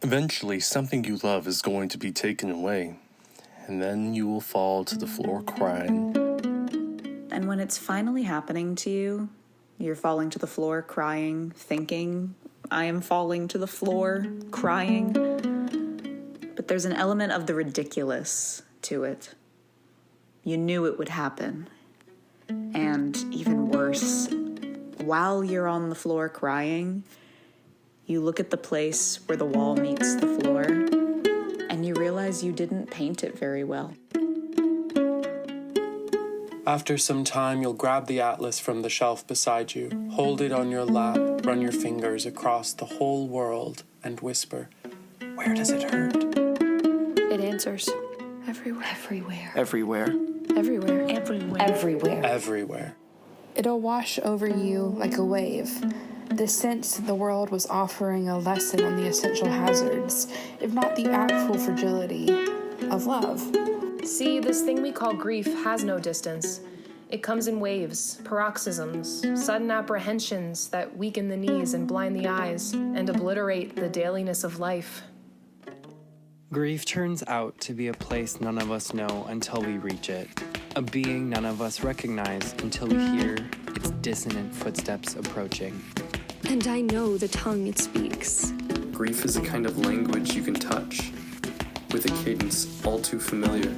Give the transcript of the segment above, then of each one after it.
Eventually, something you love is going to be taken away, and then you will fall to the floor crying. And when it's finally happening to you, you're falling to the floor crying, thinking, I am falling to the floor crying. But there's an element of the ridiculous to it. You knew it would happen. And even worse, while you're on the floor crying, you look at the place where the wall meets the floor, and you realize you didn't paint it very well. After some time, you'll grab the atlas from the shelf beside you, hold it on your lap, run your fingers across the whole world, and whisper, "Where does it hurt?" It answers. Everywhere. Everywhere. Everywhere. Everywhere. Everywhere. Everywhere. Everywhere. It'll wash over you like a wave. The sense that the world was offering a lesson on the essential hazards, if not the actual fragility, of love. See, this thing we call grief has no distance. It comes in waves, paroxysms, sudden apprehensions that weaken the knees and blind the eyes and obliterate the dailiness of life. Grief turns out to be a place none of us know until we reach it, a being none of us recognize until we hear its dissonant footsteps approaching. And I know the tongue it speaks. Grief is a kind of language you can touch, with a cadence all too familiar.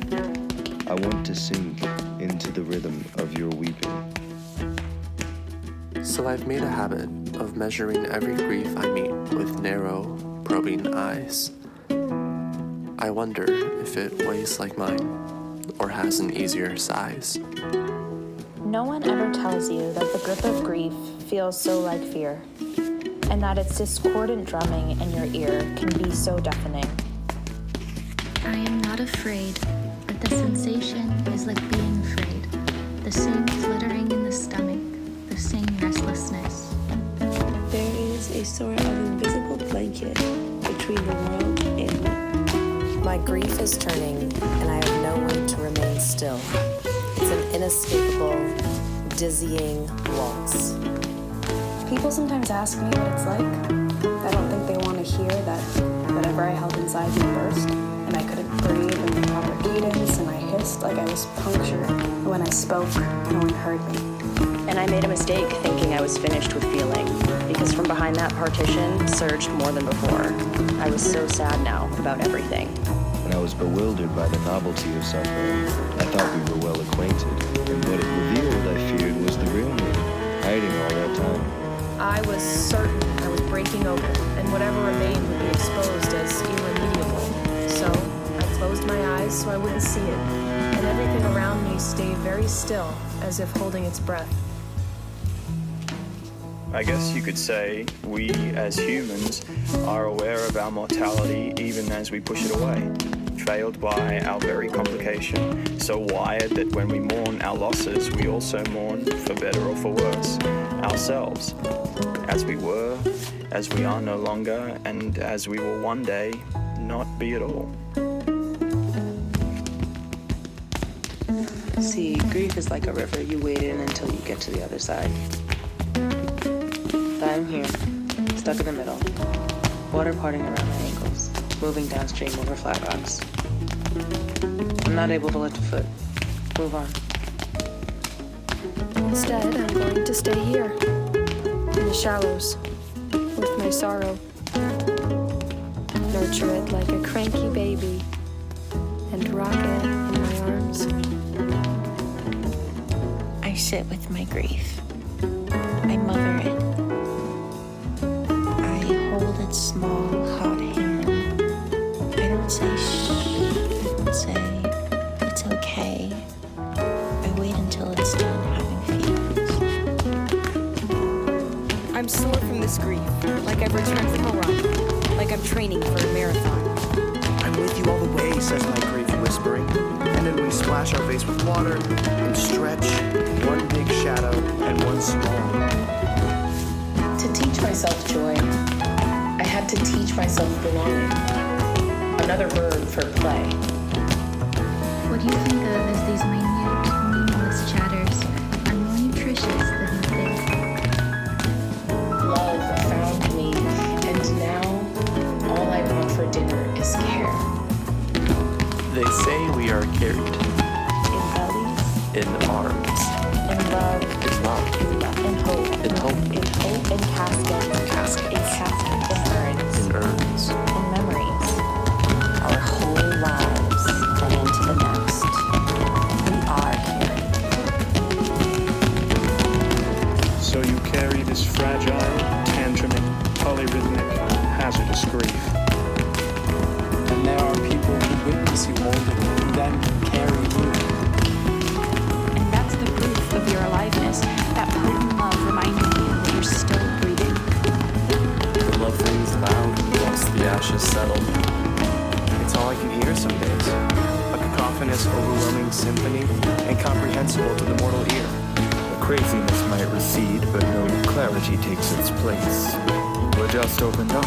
I want to sink into the rhythm of your weeping. So I've made a habit of measuring every grief I meet with narrow, probing eyes. I wonder if it weighs like mine, or has an easier size. No one ever tells you that the grip of grief feels so like fear, and that its discordant drumming in your ear can be so deafening. I am not afraid, but the sensation is like being afraid. The same fluttering in the stomach, the same restlessness. There is a sort of invisible blanket between the world and me. My grief is turning, and I have no way to remain still. It's an inescapable, dizzying waltz. People sometimes ask me what it's like. I don't think they want to hear that whatever I held inside me burst, and I couldn't breathe in the proper cadence, and I hissed like I was punctured. And when I spoke, no one heard me. And I made a mistake thinking I was finished with feeling, because from behind that partition surged more than before. I was so sad now about everything. And I was bewildered by the novelty of suffering. I thought we were well acquainted, and what it revealed, I feared, was the real me, hiding all that time. I was certain I was breaking open, and whatever remained would be exposed as irremediable. So I closed my eyes so I wouldn't see it, and everything around me stayed very still, as if holding its breath. I guess you could say we, as humans, are aware of our mortality even as we push it away, failed by our very complication, so wired that when we mourn our losses, we also mourn, for better or for worse, ourselves, as we were, as we are no longer, and as we will one day not be at all. See, grief is like a river. You wade in until you get to the other side. I'm here, stuck in the middle, water parting around my ankles, moving downstream over flat rocks. I'm not able to lift a foot. Move on. Instead, I'm going to stay here, in the shallows, with my sorrow. Nurture it like a cranky baby, and rock it in my arms. I sit with my grief. I mother it. Its small, hot hand. I don't say shh. I don't say it's okay. I wait until it's done having feelings. I'm sore from this grief, like I've returned from a run, like I'm training for a marathon. I'm with you all the way, says my grief, whispering. And then we splash our face with water and stretch, one big shadow and one small. To teach myself joy, I had to teach myself belonging. Another word for play. What you think of as these minute, meaningless chatters are more nutritious than you think. Love found me, and now all I want for carried. In bellies, In arms. in love, In love. in hope, In hope. in hope, in caskets, in urns, In urns. in memories. Our whole lives and into the next. We are carried. So you carry this fragile, tantruming, polyrhythmic, hazardous grief. And there are people who witness you hold it, who then carry you. And that's the proof of your aliveness, that potent love reminding you that you're still breathing. The love rings loud once the ashes settle. It's all I can hear some days. A cacophonous, overwhelming symphony, incomprehensible to the mortal ear. The craziness might recede, but no clarity takes its place. We're just opened up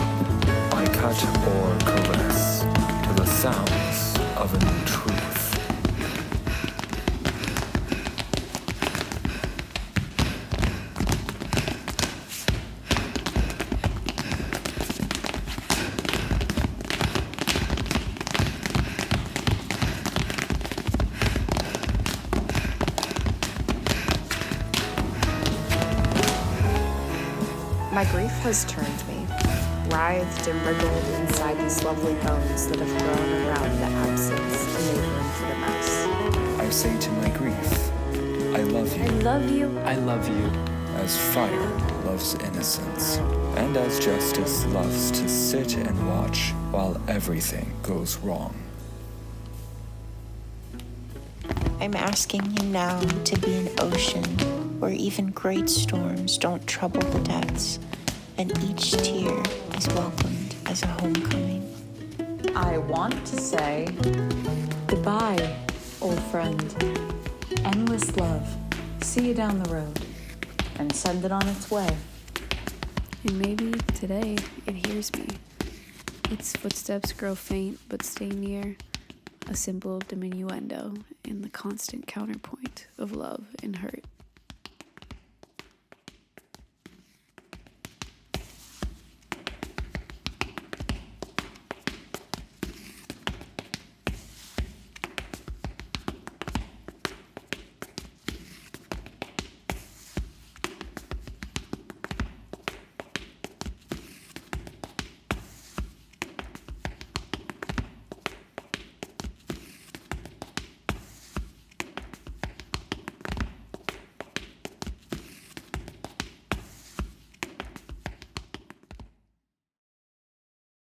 by cut or caress to the sounds of a new truth. My grief has turned me, writhed and wriggled inside these lovely bones that have grown around the absence and made room for the mess. I say to my grief, I love you. I love you. I love you. As fire loves innocence, and as justice loves to sit and watch while everything goes wrong. I'm asking you now to be an ocean where even great storms don't trouble the depths, and each tear is welcomed as a homecoming. I want to say goodbye, old friend. Endless love. See you down the road. And send it on its way. And maybe today it hears me. Its footsteps grow faint but stay near, a simple diminuendo in the constant counterpoint of love and hurt.